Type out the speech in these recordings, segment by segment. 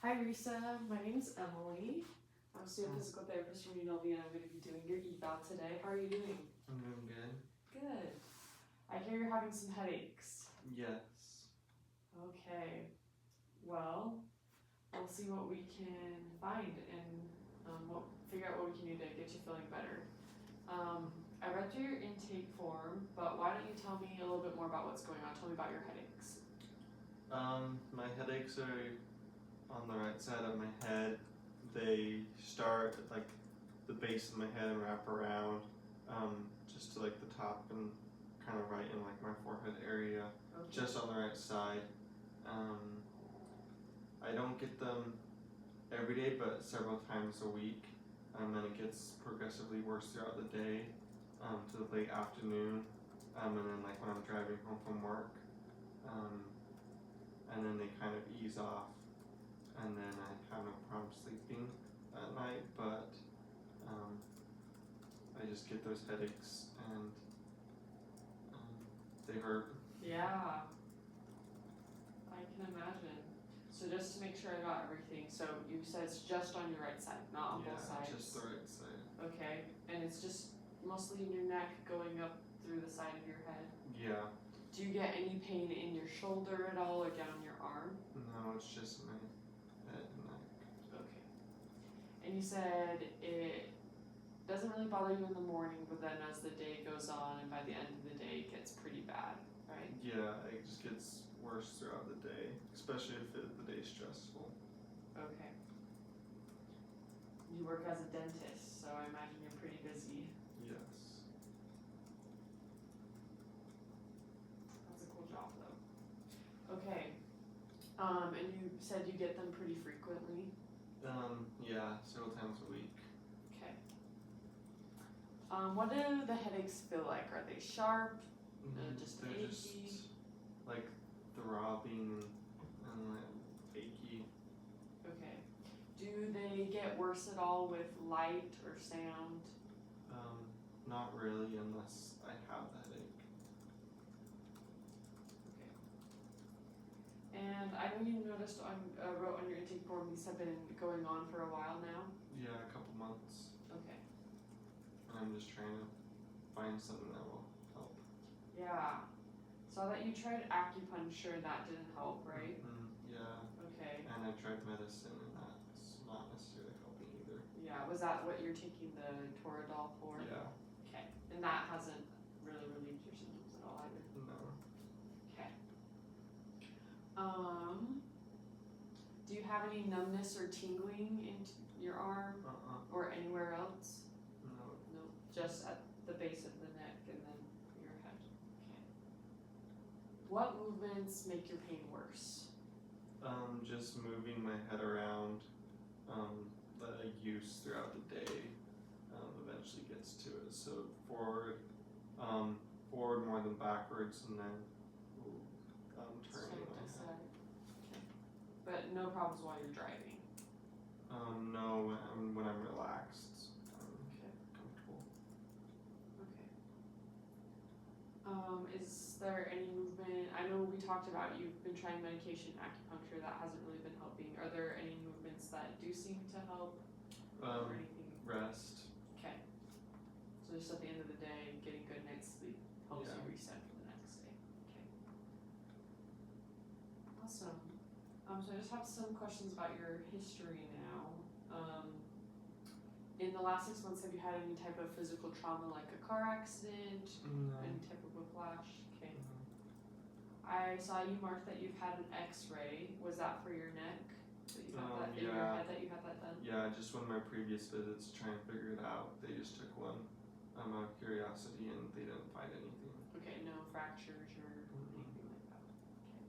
Hi Risa, my name's Emily. I'm a student physical therapist from UNLV and I'm going to be doing your eval today. How are you doing? I'm doing good. Good. I hear you're having some headaches. Yes. Okay. Well, we'll see what we can find and figure out what we can do to get you feeling better. I read through your intake form, but why don't you tell me a little bit more about what's going on? Tell me about your headaches. My headaches are on the right side of my head. They start at like the base of my head and wrap around, just to like the top and kind of right in like my forehead area, just on the right side. I don't get them every day, but several times a week, and it gets progressively worse throughout the day, to the late afternoon, and then like when I'm driving home from work, and then they kind of ease off, and then I have no problem sleeping at night, but I just get those headaches and they hurt. Yeah, I can imagine. So just to make sure I got everything, so you said it's just on your right side, not on both sides? Yeah, just the right side. Okay, and it's just mostly in your neck going up through the side of your head? Yeah. Do you get any pain in your shoulder at all or down your arm? No, it's just my head and neck. Okay. And you said it doesn't really bother you in the morning, but then as the day goes on and by the end of the day it gets pretty bad, right? Yeah, it just gets worse throughout the day, especially if the day's stressful. Okay. You work as a dentist, so I imagine you're pretty busy. Yes. That's a cool job though. Okay. And you said you get them pretty frequently? Yeah, several times a week. Okay. What do the headaches feel like? Are they sharp? Just They're achy? just like throbbing and like achy. Okay. Do they get worse at all with light or sound? Not really, unless I have the headache. Okay. And I know you noticed wrote on your intake form these have been going on for a while now? Yeah, a couple months. Okay. And I'm just trying to find something that will help. Yeah. Saw that you tried acupuncture and that didn't help, right? Yeah. Okay. And I tried medicine and that's not necessarily helping either. Yeah, was that what you're taking the Toradol for? Yeah. Okay. And that hasn't really relieved your symptoms at all either? No. Okay. Do you have any numbness or tingling in your arm or anywhere else? No. No, just at the base of the neck and then your head. Okay. What movements make your pain worse? Just moving my head around, that I use throughout the day, eventually gets to it. So forward more than backwards, and then turning my head. Okay. But no problems while you're driving? No, when I'm relaxed, Okay. comfortable. Okay. Is there any movement? I know we talked about you've been trying medication, acupuncture, that hasn't really been helping. Are there any movements that do seem to help? Or anything? Rest. Okay. So just at the end of the day, getting good night's sleep helps Yeah. you reset for the next day. Okay. Awesome. So I just have some questions about your history now. In the last 6 months, have you had any type of physical trauma, like a car accident? No. Any type of whiplash? Okay. I saw you marked that you've had an X-ray. Was that for your neck? That you had that in your head that you had that done? Yeah, just one of my previous visits to try and figure it out. They just took one out of curiosity and they didn't find anything. Okay, no fractures or anything like that. Okay.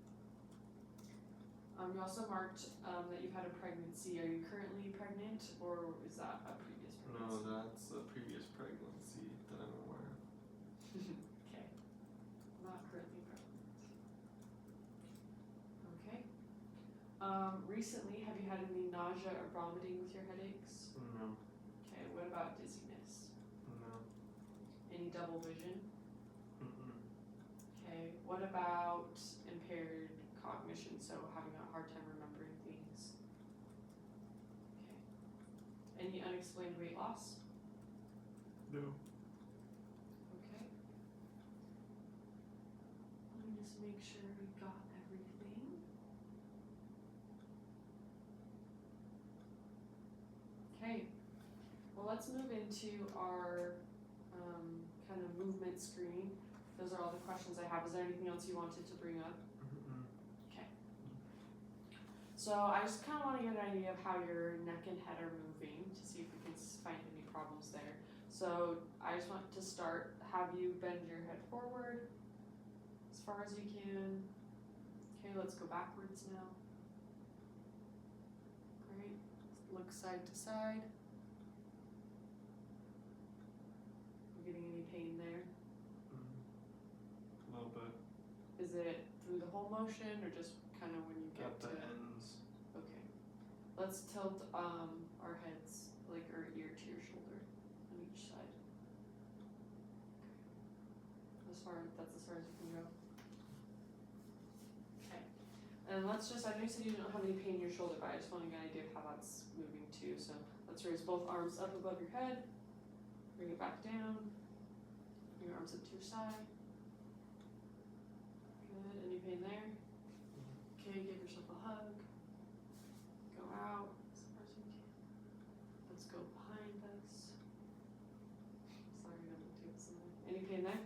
You also marked that you've had a pregnancy. Are you currently pregnant or is that a previous pregnancy? No, that's a previous pregnancy that I'm aware of. Okay. Not currently pregnant. Okay. Recently, have you had any nausea or vomiting with your headaches? No. Okay, what about dizziness? No. Any double vision? Mm-mm. Okay, what about impaired cognition, so having a hard time remembering things? Any unexplained weight loss? No. Okay. Let me just make sure we got everything. Okay. Well, let's move into our kind of movement screen. Those are all the questions I have. Is there anything else you wanted to bring up? Okay. So I just kind of want to get an idea of how your neck and head are moving to see if we can find any problems there. So I just want to start, have you bend your head forward as far as you can. Okay, let's go backwards now. Great. Look side to side. You getting any pain there? A little bit. Is it through the whole motion or just kind of when you get At to the ends. Okay. Let's tilt our heads, like our ear to your shoulder on each side. That's as far as you can go. Okay. And let's just, I know you said you don't have any pain in your shoulder, but I just want to get an idea of how that's moving too. So let's raise both arms up above your head, bring it back down, bring your arms up to your side. Good, any pain there? Okay, give yourself a hug. Go out as far as you can. Let's go behind us. Sorry, I'm gonna do something. Any pain there?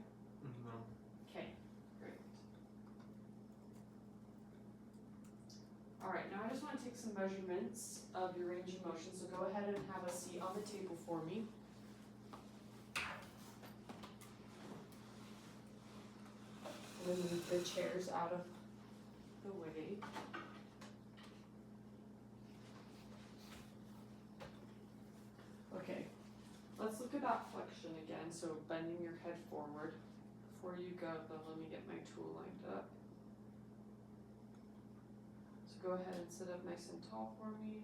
No. Okay, great. Alright, now I just want to take some measurements of your range of motion, so go ahead and have a seat on the table for me. I'm going to move the chairs out of the way. Okay, let's look at that flexion again. So bending your head forward. Before you go, though, let me get my tool lined up. So go ahead and sit up nice and tall for me.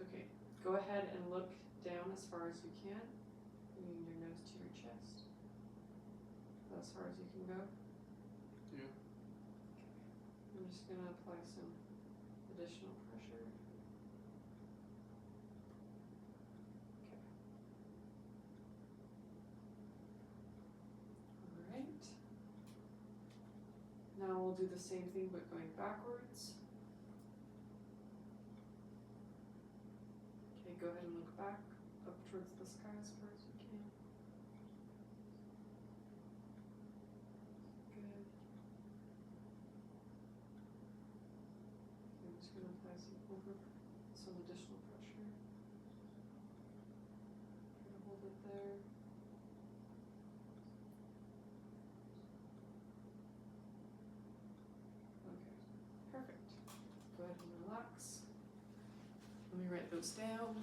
Okay, go ahead and look down as far as you can, bringing your nose to your chest. As far as you can go. Yeah. I'm just going to apply some additional pressure. Okay. Alright. Now we'll do the same thing but going backwards. Okay, go ahead and look back up towards the sky as far as you can. Good. I'm just going to apply some additional pressure. Try to hold it there. Okay, perfect. Go ahead and relax. Let me write those down.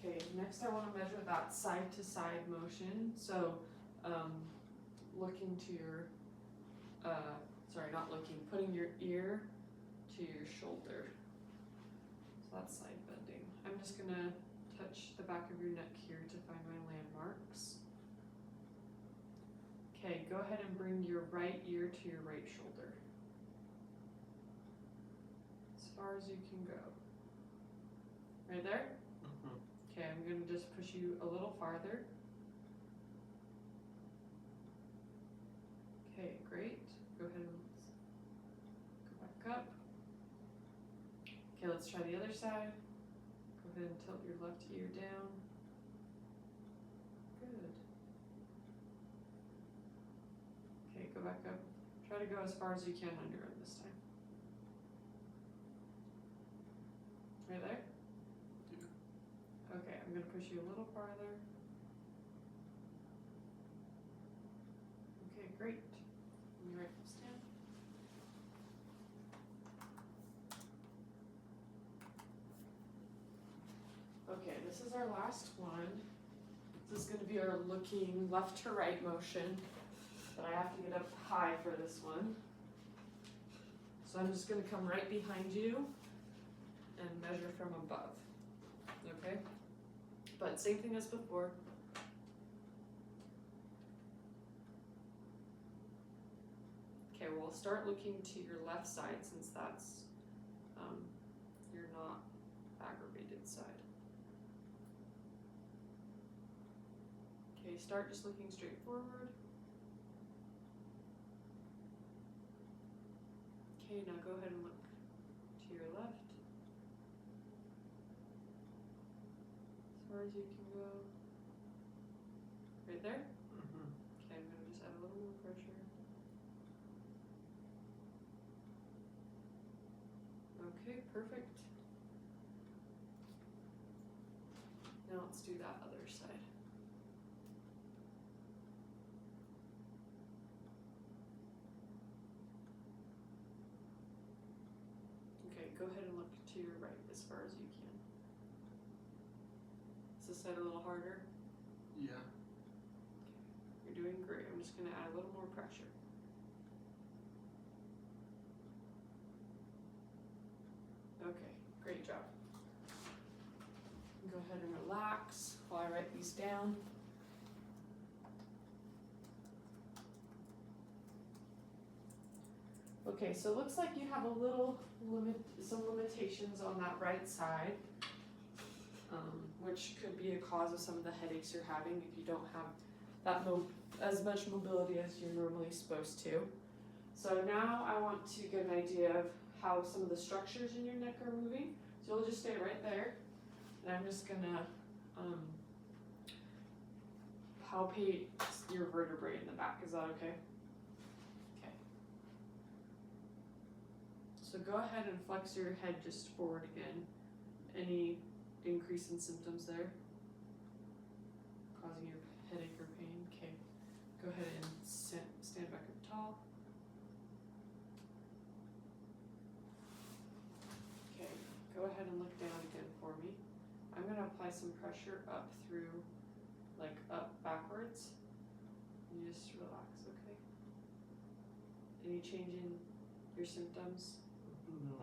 Okay, next I want to measure that side to side motion. So, looking to your, putting your ear to your shoulder. So that's side bending. I'm just gonna touch the back of your neck here to find my landmarks. Okay, go ahead and bring your right ear to your right shoulder. As far as you can go. Right there? Okay, I'm going to just push you a little farther. Okay, great. Go ahead and go back up. Okay, let's try the other side. Go ahead and tilt your left ear down. Good. Okay, go back up. Try to go as far as you can on your own this time. Right there? Okay, I'm going to push you a little farther. Okay, great. Let me write this down. Okay, this is our last one. This is going to be our looking left to right motion, but I have to get up high for this one. So I'm just going to come right behind you and measure from above. Okay? But same thing as before. start looking to your left side since that's your not aggravated side. Okay, start just looking straight forward. Okay, now go ahead and look to your left. As far as you can go. Right there? Mm-hmm. Okay, I'm gonna just add a little more pressure. Okay, perfect. Now let's do that other side. Okay, go ahead and look to your right as far as you can. Is this side a little harder? Yeah. You're doing great. I'm just gonna add a little more pressure. Okay, great job. Go ahead and relax while I write these down. Okay, so it looks like you have a little some limitations on that right side, which could be a cause of some of the headaches you're having if you don't have that as much mobility as you're normally supposed to. So now I want to get an idea of how some of the structures in your neck are moving. So you'll just stay right there, and I'm just gonna palpate your vertebrae in the back. Is that okay? Okay. So go ahead and flex your head just forward again. Any increase in symptoms there? Causing your headache or pain? Okay. Go ahead and stand back up tall. Okay. Go ahead and look down again for me. I'm going to apply some pressure up through, like up backwards. You just relax, okay? Any change in your symptoms? No.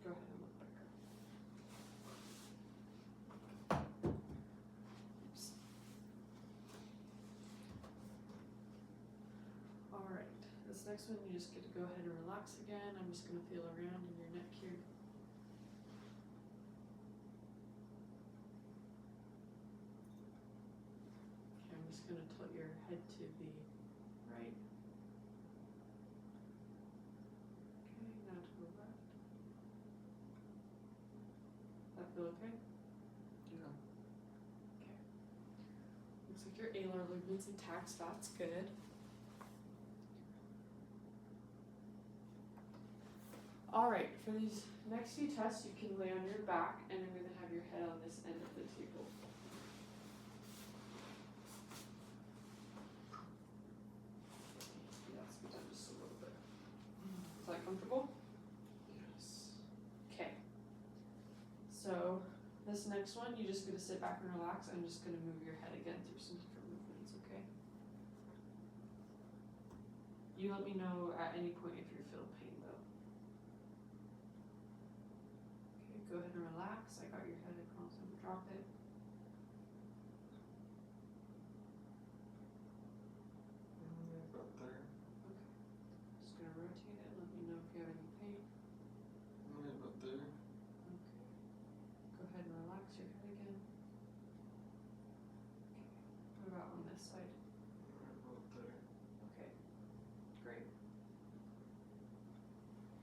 Go ahead and look back up. Oops. Alright, this next one you just get to go ahead and relax again. I'm just going to feel around in your neck here. Okay, I'm just going to tilt your head to the right. Okay, now to the left. That feel okay? Yeah. Okay. Looks like your alar ligament's intact, so that's good. Alright, for these next few tests, you can lay on your back, and I'm going to have your head on this end of the table. Yeah, speed up just a little bit. Is that comfortable? Yes. Okay. So, this next one, you just gonna sit back and relax. I'm just gonna move your head again through some different movements, okay? You let me know at any point if you feel pain though. Okay, go ahead and relax. I got your head across and drop it. About there. Okay. Just gonna rotate it. Let me know if you have any pain. About there. Okay. Go ahead and relax your head again. Okay. What about on this side? About there. Okay. Great.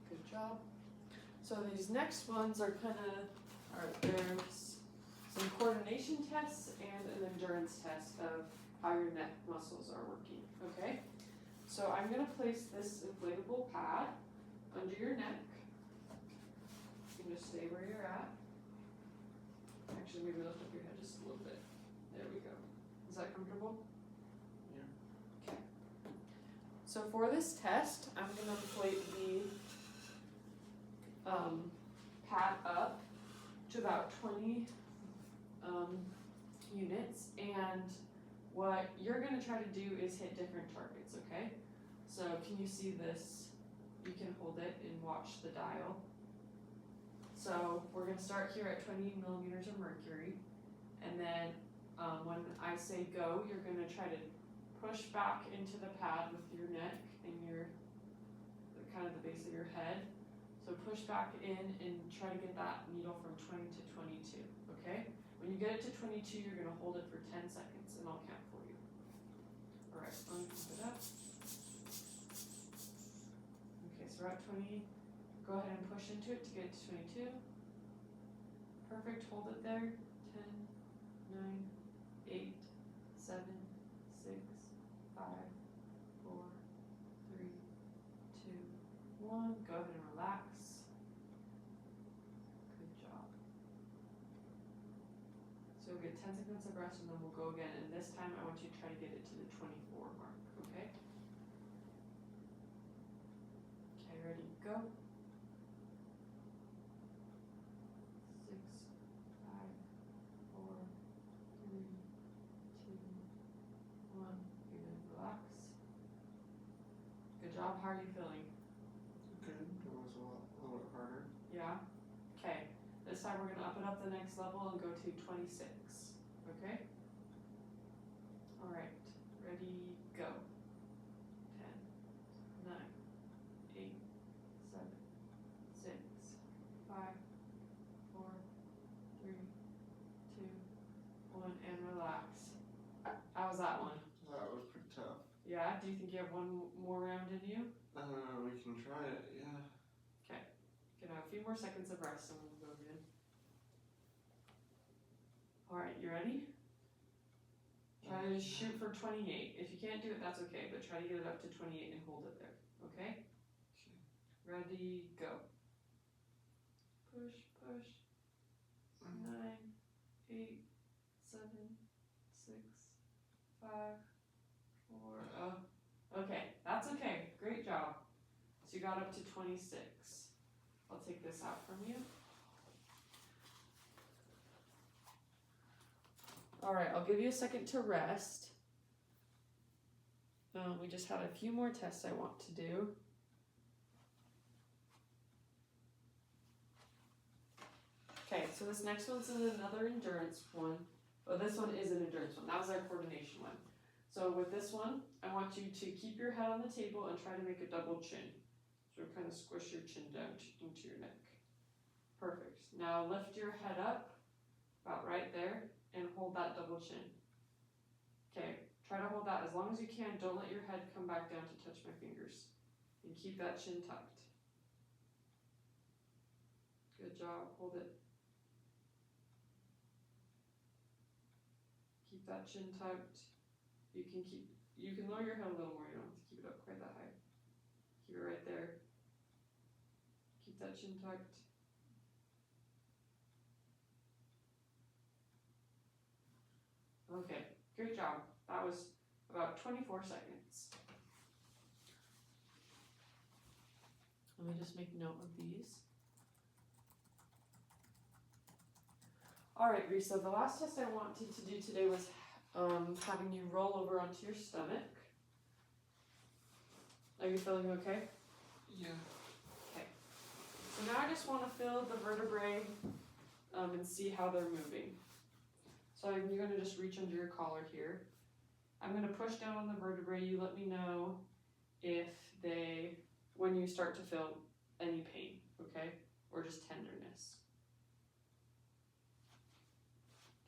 Good job. So these next ones are there's some coordination tests and an endurance test of how your neck muscles are working, okay? So I'm gonna place this inflatable pad under your neck. You can just stay where you're at. Actually, maybe lift up your head just a little bit. There we go. Is that comfortable? Yeah. Okay. So for this test, I'm gonna inflate the pad up to about 20 units, and what you're gonna try to do is hit different targets, okay? So can you see this? You can hold it and watch the dial. So we're gonna start here at 20 millimeters of mercury, and then when I say go, you're gonna try to push back into the pad with your neck and your kind of the base of your head. So push back in and try to get that needle from 20 to 22, okay? When you get it to 22, you're gonna hold it for 10 seconds and I'll count for you. All right, let me pump it up. Okay, so we're at 20. Go ahead and push into it to get to 22. Perfect, hold it there. 10, 9, 8, 7, 6, 5, 4, 3, 2, 1. Go ahead and relax. Good job. So we'll get 10 seconds of rest and then we'll go again. And this time I want you to try to get it to the 24 mark, okay? Okay, ready, go. 6, 5, 4, 3, 2, 1. You're gonna relax. Good job, how are you feeling? Good. It was a little bit harder. Yeah? Okay. This time we're gonna up it up the next level and go to 26. Okay? Alright. Ready, go. 10, 9, 8, 7, 6, 5, 4, 3, 2, 1, and relax. How was that one? That was pretty tough. Yeah? Do you think you have one more round in you? We can try it, yeah. Okay. Can have a few more seconds of rest and we'll go again. Alright, you ready? Try to shoot for 28. If you can't do it, that's okay, but try to get it up to 28 and hold it there. Okay? Ready, go. Push, push. 9, 8, 7, 6, 5, 4. Oh, okay, that's okay. Great job. So you got up to 26. I'll take this out from you. All right, I'll give you a second to rest. We just had a few more tests I want to do. Okay, so this next one's another endurance one. Oh, this one is an endurance one. That was our coordination one. So with this one, I want you to keep your head on the table and try to make a double chin. So kind of squish your chin down into your neck. Perfect. Now lift your head up, about right there, and hold that double chin. Okay, try to hold that as long as you can. Don't let your head come back down to touch my fingers. And keep that chin tucked. Good job, hold it. Keep that chin tucked. You can lower your head a little more, you don't have to keep it up quite that high. Keep it right there. Keep that chin tucked. Okay, great job. That was about 24 seconds. Let me just make note of these. All right, Risa, the last test I wanted to do today was having you roll over onto your stomach. Are you feeling okay? Yeah. Okay. So now I just want to feel the vertebrae and see how they're moving. So you're going to just reach under your collar here. I'm going to push down on the vertebrae. You let me know when you start to feel any pain, okay? Or just tenderness.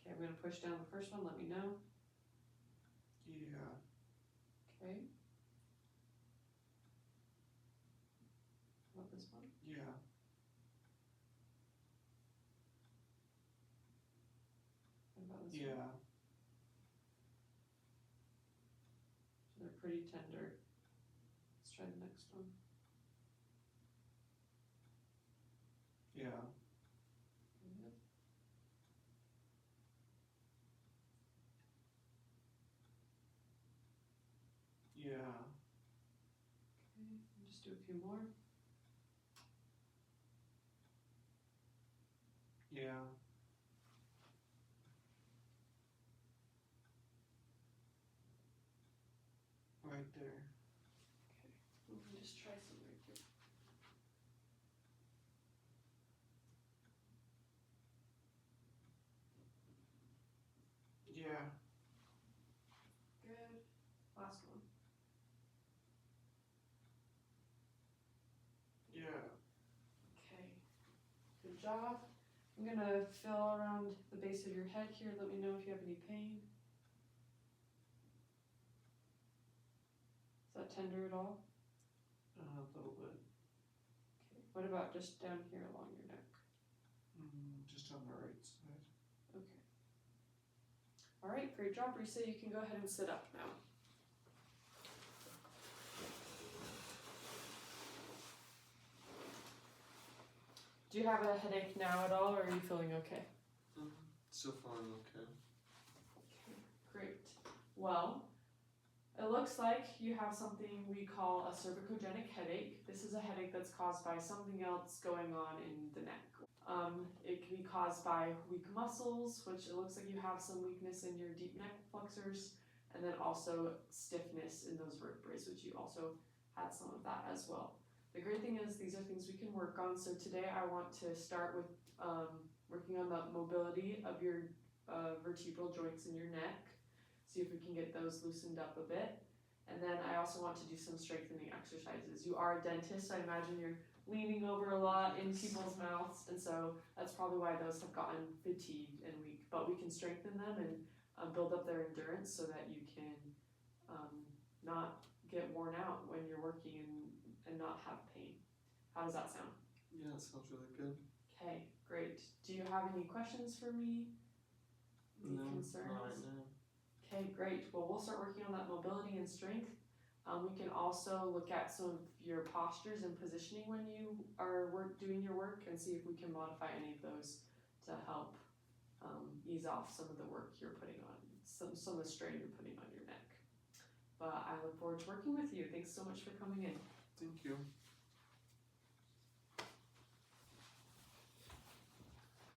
Okay, I'm going to push down the first one. Let me know. Yeah. Okay. What about this one? Yeah. What about this one? Yeah. So they're pretty tender. Let's try the next one. Yeah. Good. Yeah. Okay, just do a few more. Yeah. Right there. Okay, let me just try some right here. Yeah. Good. Good job. I'm gonna feel around the base of your head here. Let me know if you have any pain. Is that tender at all? A little bit. Okay. What about just down here along your neck? Just on the right side. Okay. All right, great job, Risa. You can go ahead and sit up now. Do you have a headache now at all, or are you feeling okay? Still feeling okay. Okay, great. Well, it looks like you have something we call a cervicogenic headache. This is a headache that's caused by something else going on in the neck. It can be caused by weak muscles, which it looks like you have some weakness in your deep neck flexors, and then also stiffness in those vertebrae, which you also had some of that as well. The great thing is these are things we can work on. So today I want to start with working on the mobility of your vertebral joints in your neck. See if we can get those loosened up a bit. And then I also want to do some strengthening exercises. You are a dentist, so I imagine you're leaning over a lot in people's mouths, and so that's probably why those have gotten fatigued and weak. But we can strengthen them and build up their endurance so that you can not get worn out when you're working and not have pain. How does that sound? Yeah, it sounds really good. Okay, great. Do you have any questions for me? Any concerns? Not right now. Okay, great. Well, we'll start working on that mobility and strength. We can also look at some of your postures and positioning when you are doing your work and see if we can modify any of those to help ease off some of the work you're putting on, some of the strain you're putting on your neck. But I look forward to working with you. Thanks so much for coming in. Thank you.